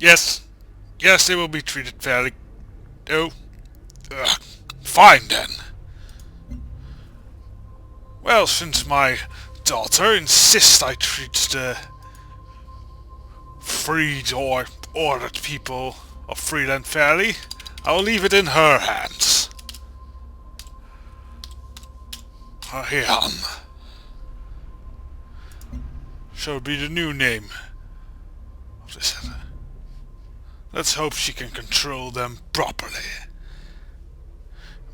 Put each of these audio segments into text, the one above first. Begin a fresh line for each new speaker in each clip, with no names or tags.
Yes, yes, they will be treated fairly. Oh, ugh. Fine then. Well, since my daughter insists I treat the freed or ordered people of Freeland fairly, I will leave it in her hands. Ayan shall be the new name of this. Let's hope she can control them properly.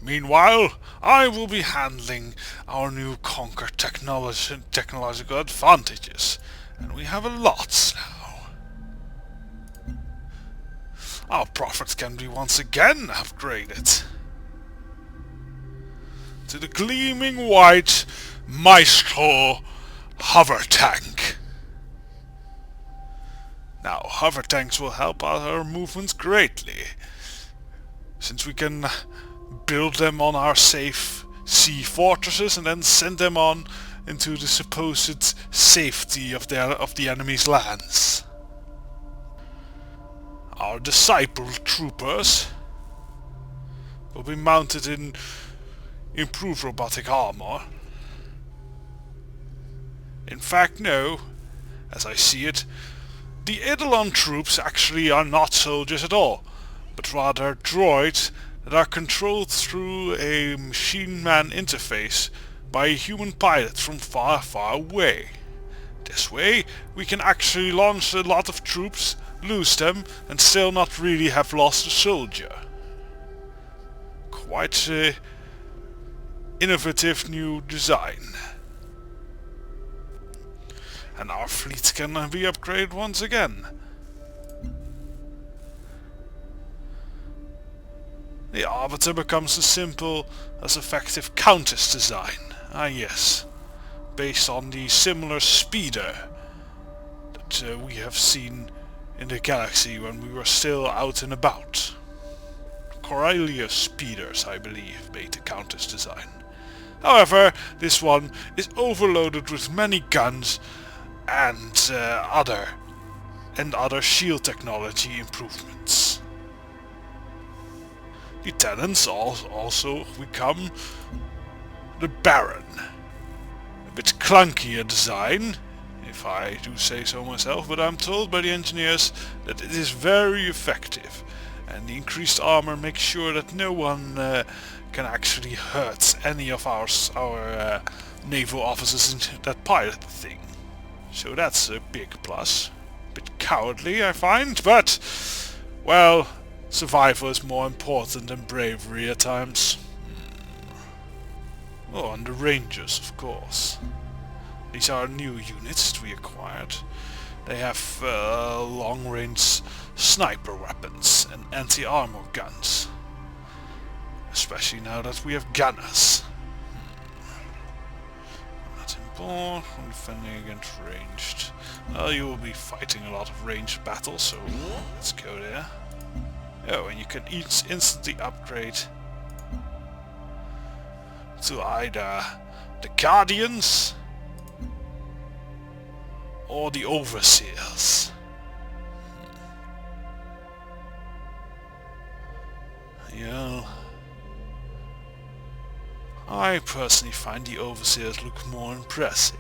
Meanwhile, I will be handling our new Conquer technological advantages, and we have a lot now. Our profits can be once again upgraded to the gleaming white Maestro hover tank. Now, hover tanks will help out our movements greatly, since we can build them on our safe sea fortresses and then send them on into the supposed safety of the enemy's lands. Our disciple troopers will be mounted in improved robotic armor. In fact, no, as I see it, the Eidolon troops actually are not soldiers at all, but rather droids that are controlled through a machine-man interface by a human pilot from far, far away. This way, we can actually launch a lot of troops, lose them, and still not really have lost a soldier. Quite an innovative new design. And our fleet can be upgraded once again. The Arbiter becomes as simple as effective Countess design. Ah yes, based on the similar speeder that we have seen in the galaxy when we were still out and about. Corellia speeders, I believe, made the Countess design. However, this one is overloaded with many guns and other shield technology improvements. Lieutenants also become the Baron. A bit clunkier design, if I do say so myself, but I'm told by the engineers that it is very effective, and the increased armor makes sure that no one can actually hurt any of our naval officers that pilot the thing. So that's a big plus. A bit cowardly, I find, but, well, survival is more important than bravery at times. Oh, and the Rangers, of course. These are new units that we acquired. They have long-range sniper weapons and anti-armor guns. Especially now that we have gunners. From defending against ranged. Well, you will be fighting a lot of ranged battles, so let's go there. Oh, and you can instantly upgrade to either the Guardians or the Overseers. Yeah. I personally find the Overseers look more impressive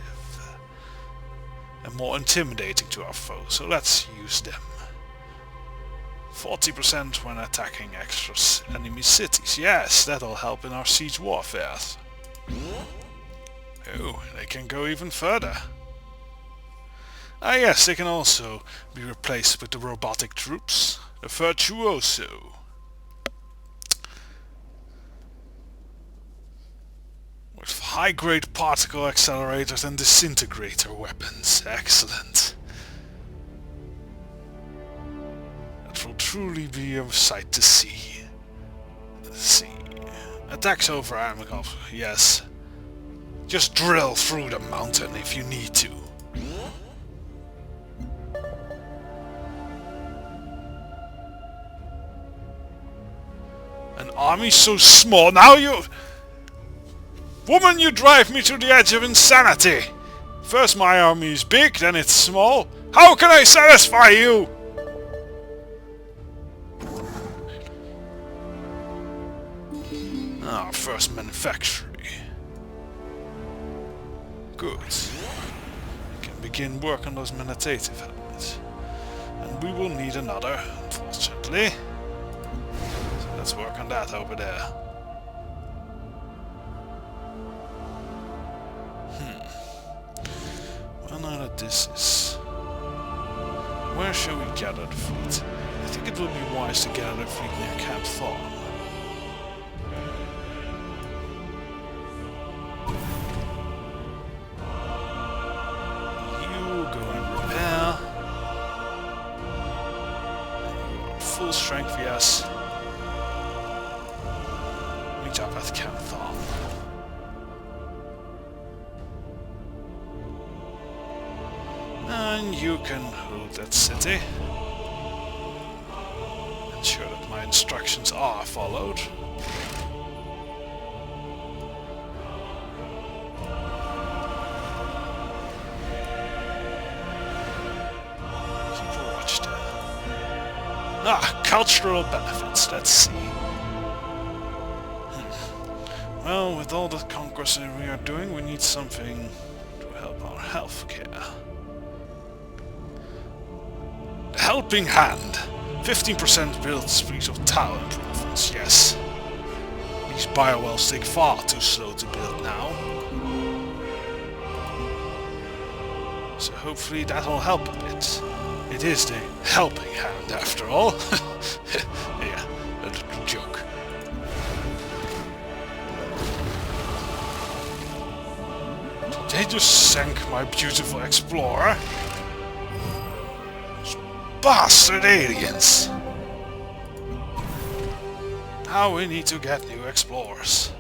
and more intimidating to our foes, so let's use them. 40% when attacking extra enemy cities. Yes, that'll help in our siege warfare. Oh, they can go even further. Ah yes, they can also be replaced with the robotic troops, the Virtuoso. With high-grade particle accelerators and disintegrator weapons. Excellent. That will truly be a sight to see. Let's see. Attacks over Armagov. Yes. Just drill through the mountain if you need to. An army so small. Now you... Woman, you drive me to the edge of insanity! First my army is big, then it's small. How can I satisfy you? our first manufactory. Good. We can begin work on those meditative helmets. And we will need another, unfortunately. So let's work on that over there. Well, now that this is... Where shall we gather the fleet? I think it will be wise to gather the fleet near Camp Thorn. You go and repair. And you are full strength, yes. Meet up at Camp Thorn. And you can hold that city. Ensure that my instructions are followed. Keep a watch there. Ah, cultural benefits, let's see. Well, with all the conquest we are doing, we need something to help our healthcare. Helping Hand. 15% build speed of tower improvements, yes. These biowells take far too slow to build now. So hopefully that'll help a bit. It is the Helping Hand after all. Yeah, a little joke. They just sank my beautiful explorer. Bastard aliens! Now we need to get new explorers.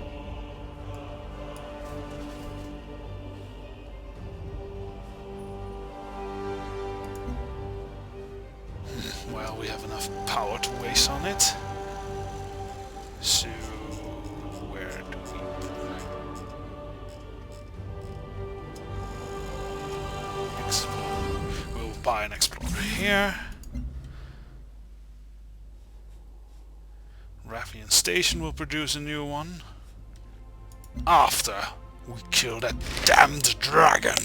Well, we have enough power to waste on it. So, where do we explore? We'll buy an explorer here. Raffian Station will produce a new one. After we kill that damned dragon.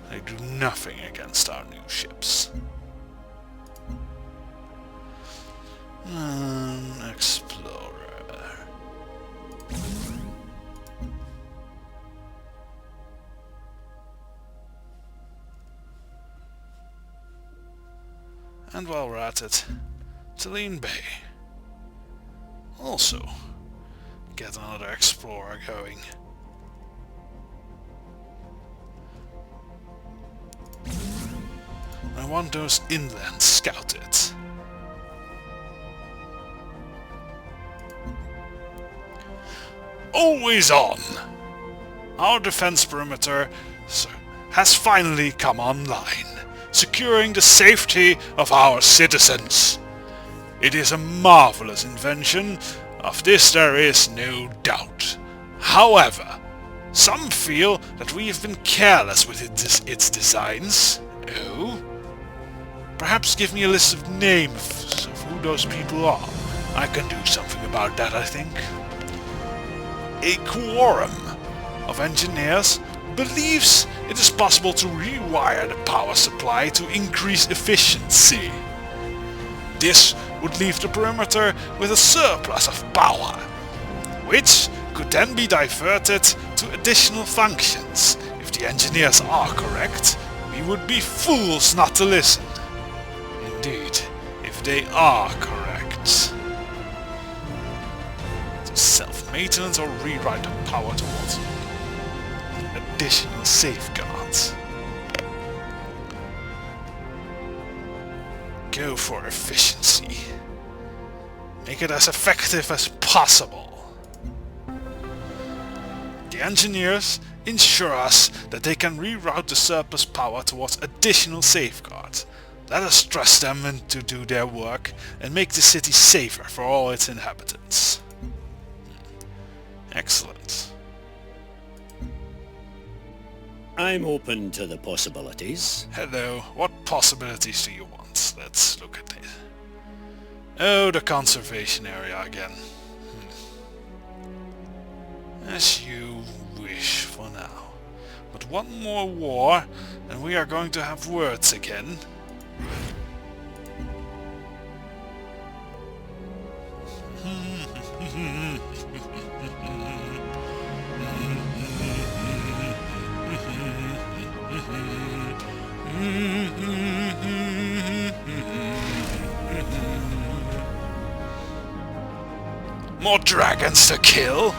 They do nothing against our new ships. Explorer. And while we're at it, Talene Bay. Also, get another explorer going. I want those inland scouted. Always on! Our defense perimeter has finally come online, securing the safety of our citizens. It is a marvelous invention, of this there is no doubt. However, some feel that we have been careless with its designs. Oh? Perhaps give me a list of names of who those people are. I can do something about that, I think. A quorum of engineers believes it is possible to rewire the power supply to increase efficiency. This would leave the perimeter with a surplus of power, which could then be diverted to additional functions. If the engineers are correct, we would be fools not to listen. Indeed, if they are correct. To self-maintenance or rewrite the power towards additional safeguards. Go for efficiency. Make it as effective as possible. The engineers ensure us that they can reroute the surplus power towards additional safeguards. Let us trust them to do their work and make the city safer for all its inhabitants. Excellent.
I'm open to the possibilities.
Hello, what possibilities do you want? Let's look at it. Oh, the conservation area again. As you wish for now. But one more war, and we are going to have words again. More dragons to kill?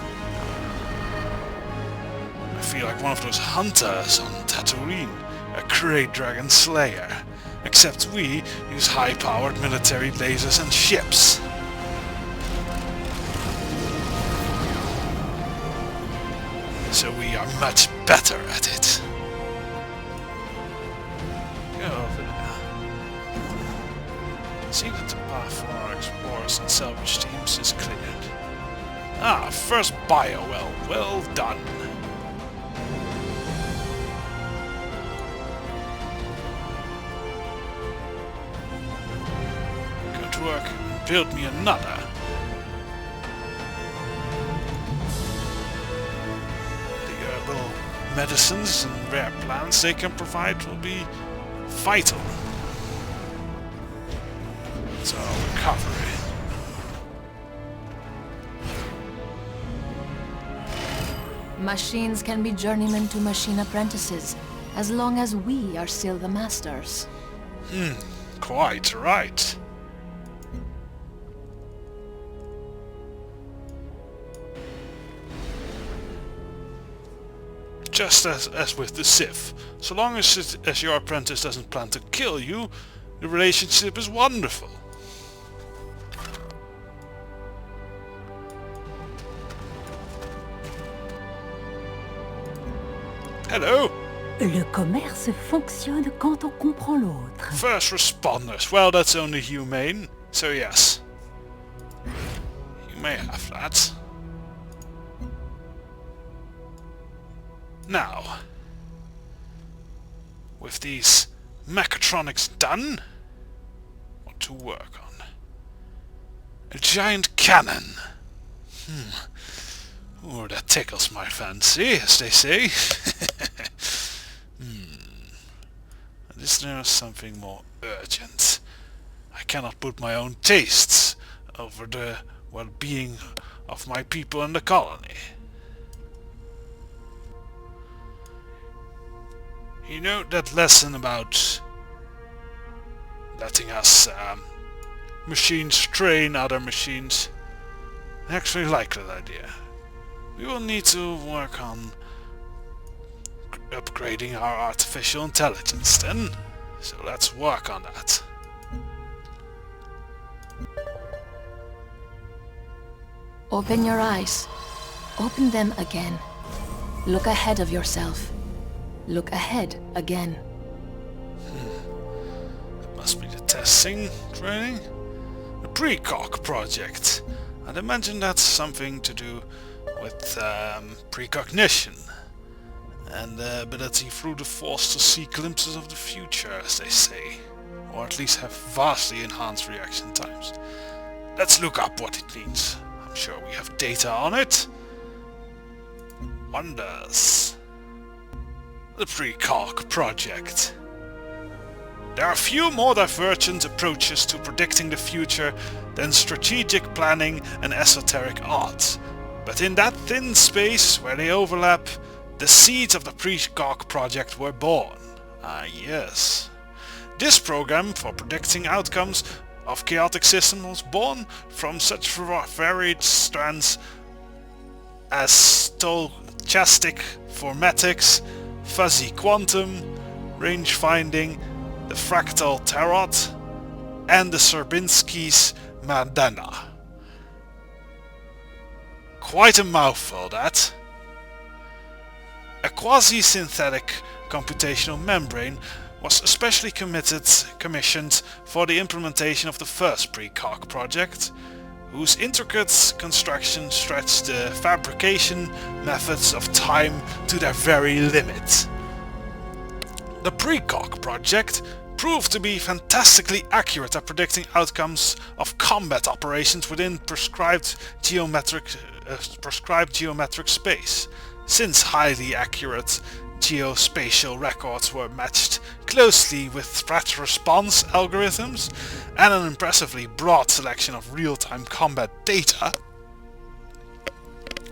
I feel like one of those hunters on Tatooine, a great dragon slayer. Except we use high-powered military lasers and ships. So we are much better at it. Go over there. See that the path for our explorers and salvage teams is cleared. Ah, first biowell. Well done. Go to work and build me another. The herbal medicines and rare plants they can provide will be vital to our recovery.
Machines can be journeymen to machine apprentices, as long as we are still the masters.
Quite right. Just as with the Sith, so long as your apprentice doesn't plan to kill you, the relationship is wonderful. Hello!
Le commerce fonctionne quand on comprend l'autre.
First responders. Well, that's only humane, so yes. You may have that. Now, with these mechatronics done, what to work on? A giant cannon. Oh, that tickles my fancy, as they say. Is there something more urgent? I cannot put my own tastes over the well-being of my people in the colony. You know that lesson about letting us machines train other machines? I actually like that idea. We will need to work on upgrading our artificial intelligence then. So let's work on that.
Open your eyes. Open them again. Look ahead of yourself. Look ahead again.
It must be the testing training? The Precog project. I'd imagine that's something to do with precognition and the ability through the Force to see glimpses of the future, as they say, or at least have vastly enhanced reaction times. Let's look up what it means. I'm sure we have data on it. Wonders. The Precog project. There are few more divergent approaches to predicting the future than strategic planning and esoteric art. But in that thin space where they overlap, the seeds of the Precog project were born. Ah yes. This program for predicting outcomes of chaotic systems was born from such varied strands as stochastic formatics, fuzzy quantum, range finding, the fractal tarot, and the Sierpinski's Mandana. Quite a mouthful, that. A quasi-synthetic computational membrane was especially commissioned for the implementation of the first Precog project, whose intricate construction stretched the fabrication methods of time to their very limit. The Precog project proved to be fantastically accurate at predicting outcomes of combat operations within prescribed geometric space. Since highly accurate geospatial records were matched closely with threat response algorithms and an impressively broad selection of real-time combat data,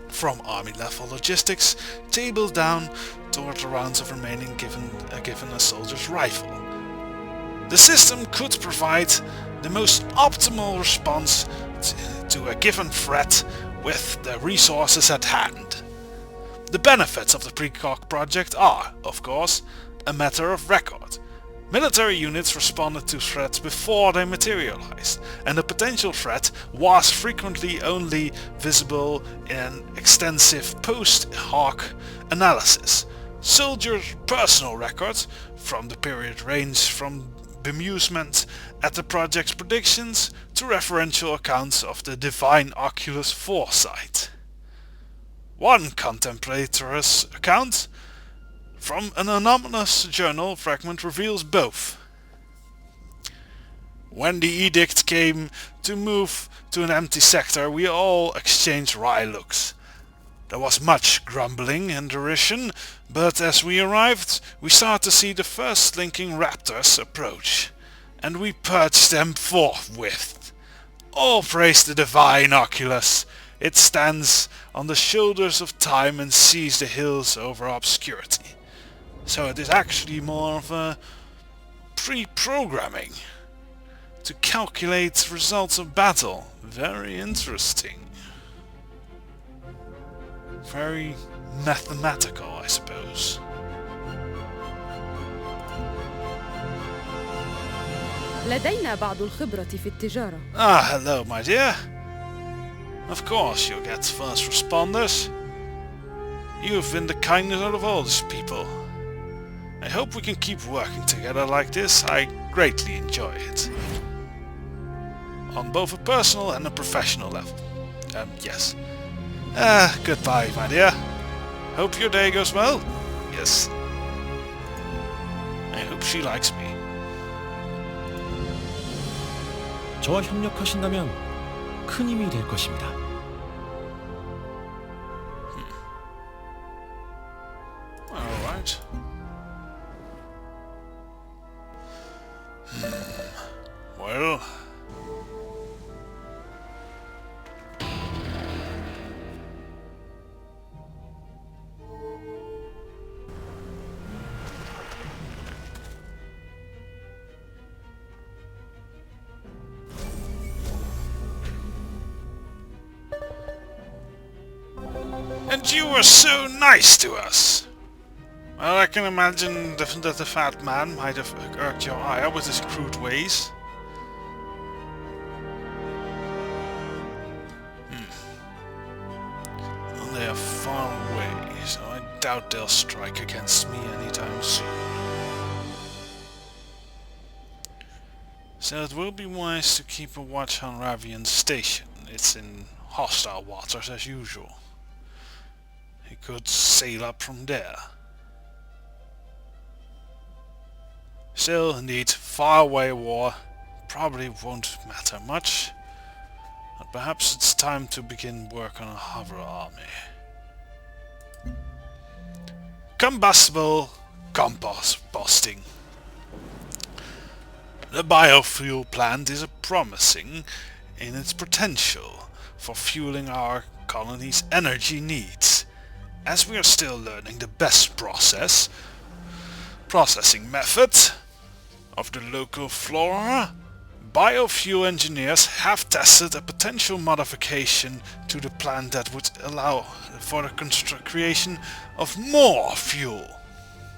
from army-level logistics tabled down toward the rounds of remaining given a soldier's rifle, the system could provide the most optimal response to a given threat with the resources at hand. The benefits of the Precog project are, of course, a matter of record. Military units responded to threats before they materialized, and the potential threat was frequently only visible in an extensive post-hoc analysis. Soldiers' personal records from the period range from bemusement at the project's predictions to referential accounts of the divine Oculus foresight. One contemplator's account from an anonymous journal fragment reveals both. When the edict came to move to an empty sector, we all exchanged wry looks. There was much grumbling and derision, but as we arrived, we started to see the first slinking raptors approach, and we purged them forthwith. All praise the divine Oculus. It stands on the shoulders of time and sees the hills over obscurity. So it is actually more of a pre-programming to calculate results of battle. Very interesting. Very mathematical, I suppose.
لدينا بعض الخبرة في التجارة.
Ah, hello, my dear. Of course you'll get first responders. You've been the kindest out of all these people. I hope we can keep working together like this. I greatly enjoy it. On both a personal and a professional level. Yes. Goodbye, my dear. Hope your day goes well. Yes. I hope she likes me.
저와 협력하신다면 큰 힘이 될 것입니다.
Alright. Well... And you were so nice to us! Well, I can imagine that the fat man might have irked your ire with his crude ways. Well, they are far away, so I doubt they'll strike against me anytime soon. So it will be wise to keep a watch on Ravian's station. It's in hostile waters as usual. He could sail up from there. Still, indeed, faraway war probably won't matter much, but perhaps it's time to begin work on a hover army. Combustible composting. The biofuel plant is promising in its potential for fueling our colony's energy needs. As we are still learning the best processing method of the local flora, biofuel engineers have tested a potential modification to the plant that would allow for the creation of more fuel,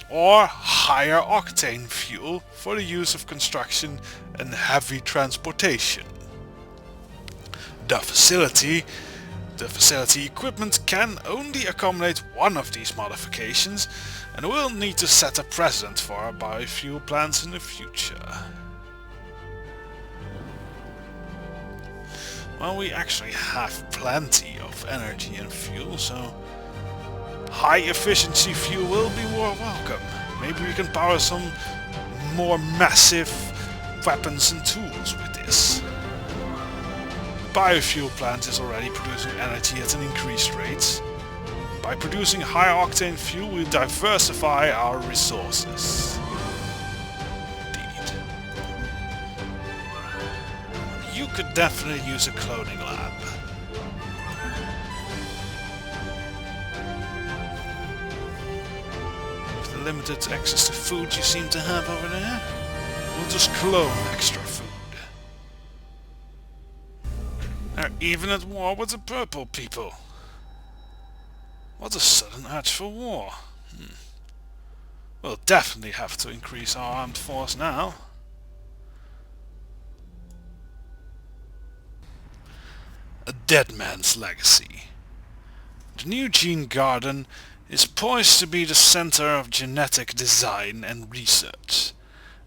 or higher octane fuel for the use of construction and heavy transportation. The facility equipment can only accommodate one of these modifications, and will need to set a precedent for our biofuel plants in the future. Well, we actually have plenty of energy and fuel, so high efficiency fuel will be more welcome. Maybe we can power some more massive weapons and tools with this. The biofuel plant is already producing energy at an increased rate. By producing high-octane fuel, we diversify our resources. Indeed. You could definitely use a cloning lab. With the limited access to food you seem to have over there, we'll just clone extra food. They're even at war with the purple people. What a sudden urge for war. We'll definitely have to increase our armed force now. A dead man's legacy. The new gene garden is poised to be the center of genetic design and research.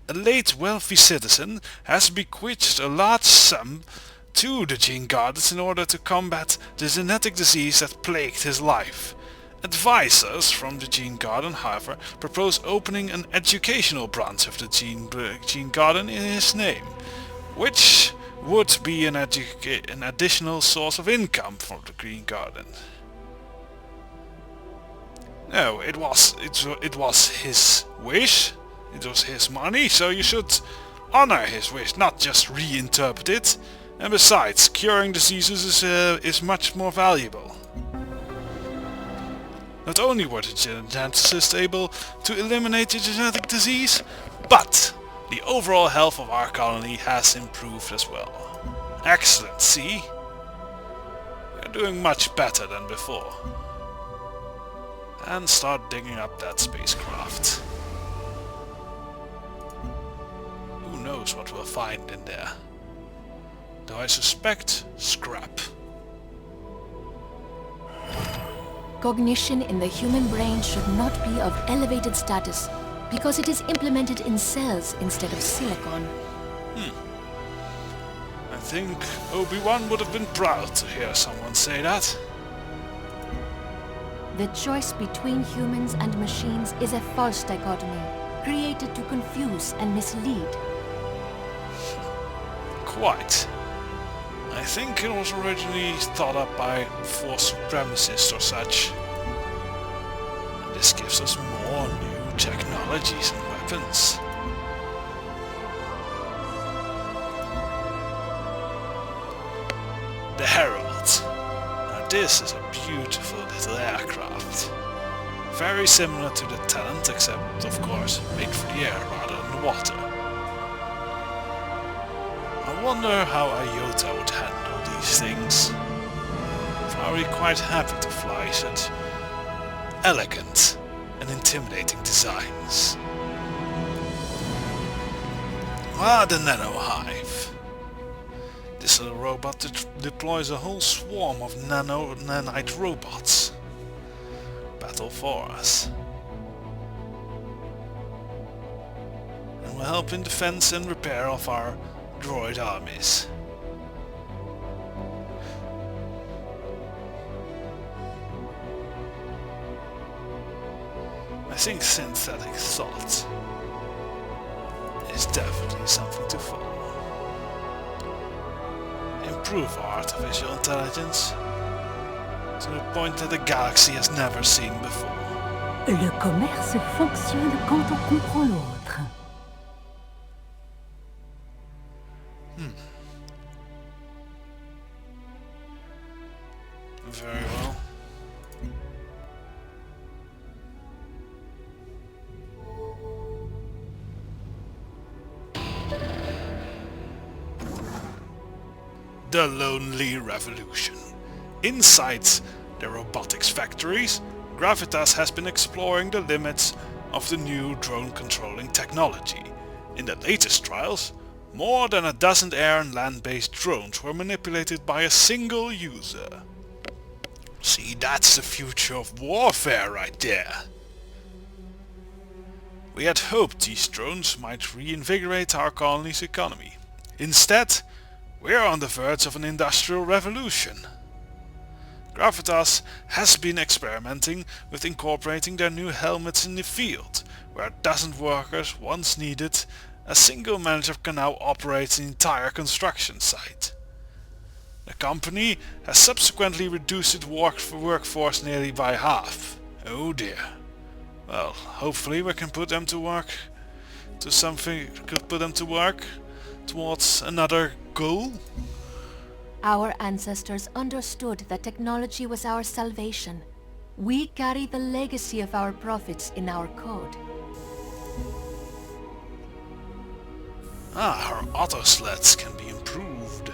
A late wealthy citizen has bequeathed a large sum to the gene gardens in order to combat the genetic disease that plagued his life. Advisors from the Gene Garden, however, propose opening an educational branch of the Gene Garden in his name, which would be an additional source of income for the Green Garden. No, it was his wish, it was his money, so you should honor his wish, not just reinterpret it. And besides, curing diseases is much more valuable. Not only were the geneticists able to eliminate the genetic disease, but the overall health of our colony has improved as well. Excellent, see? We're doing much better than before. And start digging up that spacecraft. Who knows what we'll find in there? Though I suspect scrap.
Cognition in the human brain should not be of elevated status because it is implemented in cells instead of silicon.
I think Obi-Wan would have been proud to hear someone say that.
The choice between humans and machines is a false dichotomy, created to confuse and mislead.
Quite. I think it was originally thought up by Force supremacists or such. And this gives us more new technologies and weapons. The Herald. Now this is a beautiful little aircraft. Very similar to the Talent, except of course made for the air rather than the water. I wonder how Iota would handle these things. Probably quite happy to fly such elegant and intimidating designs. The Nano Hive. This little robot deploys a whole swarm of nanite robots. Battle for us. And will help in defense and repair of our droid armies. I think synthetic thought is definitely something to follow. Improve our artificial intelligence to the point that the galaxy has never seen before.
Le commerce fonctionne quand on comprend l'autre.
Very well. The Lonely Revolution. Inside the robotics factories, Gravitas has been exploring the limits of the new drone controlling technology. In the latest trials, more than a dozen air and land-based drones were manipulated by a single user. See, that's the future of warfare right there. We had hoped these drones might reinvigorate our colony's economy. Instead, we are on the verge of an industrial revolution. Gravitas has been experimenting with incorporating their new helmets in the field, where a dozen workers once needed. A single manager can now operate the entire construction site. The company has subsequently reduced its workforce nearly by half. Oh dear. Well, hopefully we can put them to work towards another goal.
Our ancestors understood that technology was our salvation. We carry the legacy of our prophets in our code.
Our auto sleds can be improved.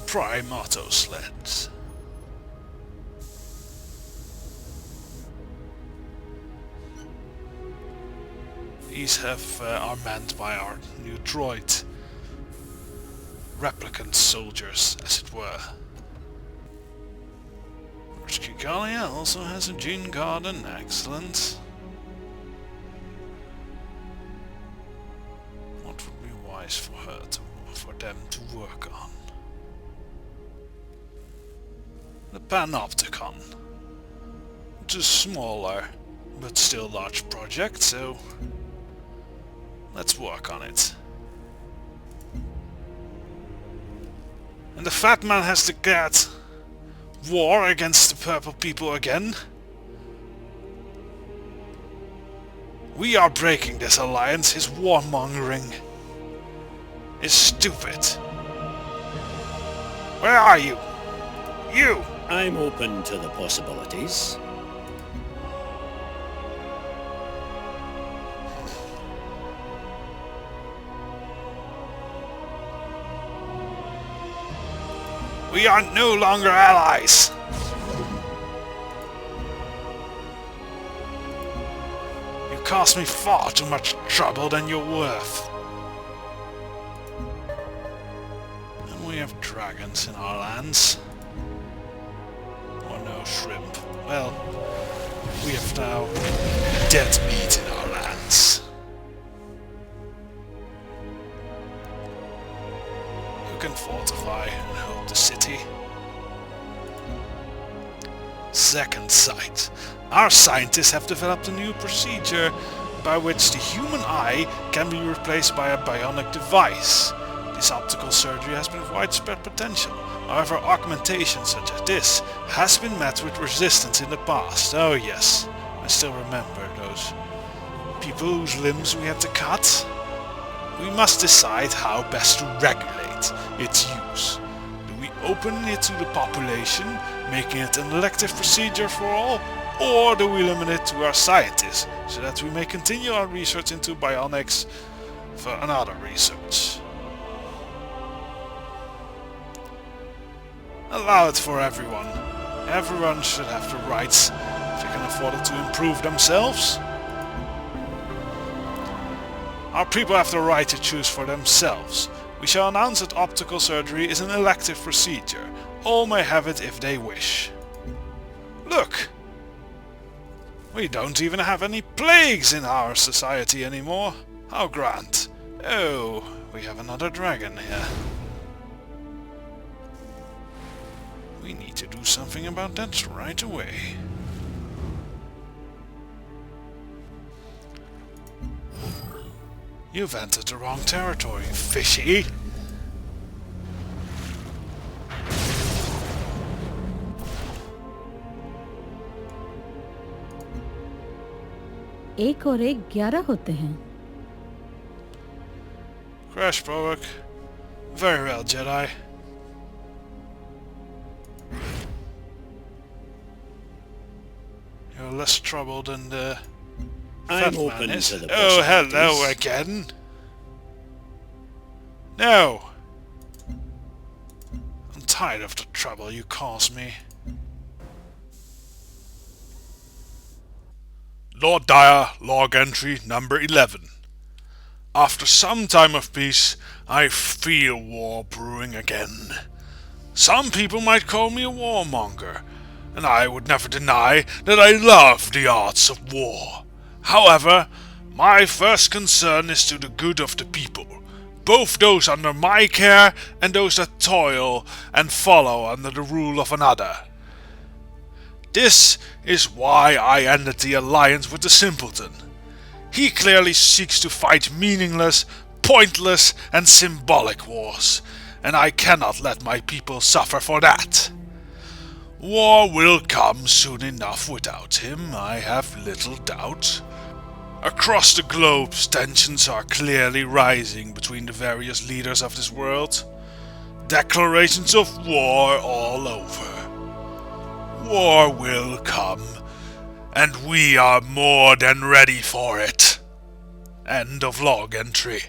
Prime auto sleds. These are manned by our new droid. Replicant soldiers, as it were. Kikalia also has a gene garden, excellent. What would be wise for them to work on? The Panopticon. It's a smaller, but still large project, so let's work on it. And the fat man has declared war against the purple people again. We are breaking this alliance. His warmongering is stupid. Where are you? You!
I'm open to the possibilities.
We are no longer allies! You caused me far too much trouble than you're worth. And we have dragons in our lands. Or no shrimp. Well, we have now dead meat in our lands. You can fortify and hold the city. Second sight. Our scientists have developed a new procedure by which the human eye can be replaced by a bionic device. This optical surgery has been of widespread potential. However, augmentation such as this has been met with resistance in the past. Oh yes, I still remember those people whose limbs we had to cut. We must decide how best to regulate its use. Do we open it to the population, making it an elective procedure for all, or do we limit it to our scientists, so that we may continue our research into bionics for another research? Allow it for everyone. Everyone should have the rights if they can afford it to improve themselves. Our people have the right to choose for themselves. We shall announce that optical surgery is an elective procedure. All may have it if they wish. Look! We don't even have any plagues in our society anymore. How grand. Oh, we have another dragon here. We need to do something about that right away. You've entered the wrong territory, fishy.
एक और एक 11 होते हैं.
Crash Bowick. Very well, Jedi. You're less trouble than the
I'm
fat
open
man is.
to the
Oh,
possibilities.
hello again. No. I'm tired of the trouble you cause me. Lord Diar, log entry number 11. After some time of peace, I feel war brewing again. Some people might call me a warmonger, and I would never deny that I love the arts of war. However, my first concern is to the good of the people. both those under my care and those that toil and follow under the rule of another. This is why I ended the alliance with the simpleton. He clearly seeks to fight meaningless, pointless and symbolic wars, and I cannot let my people suffer for that. War will come soon enough without him, I have little doubt. Across the globe, tensions are clearly rising between the various leaders of this world. Declarations of war all over. War will come, and we are more than ready for it. End of log entry.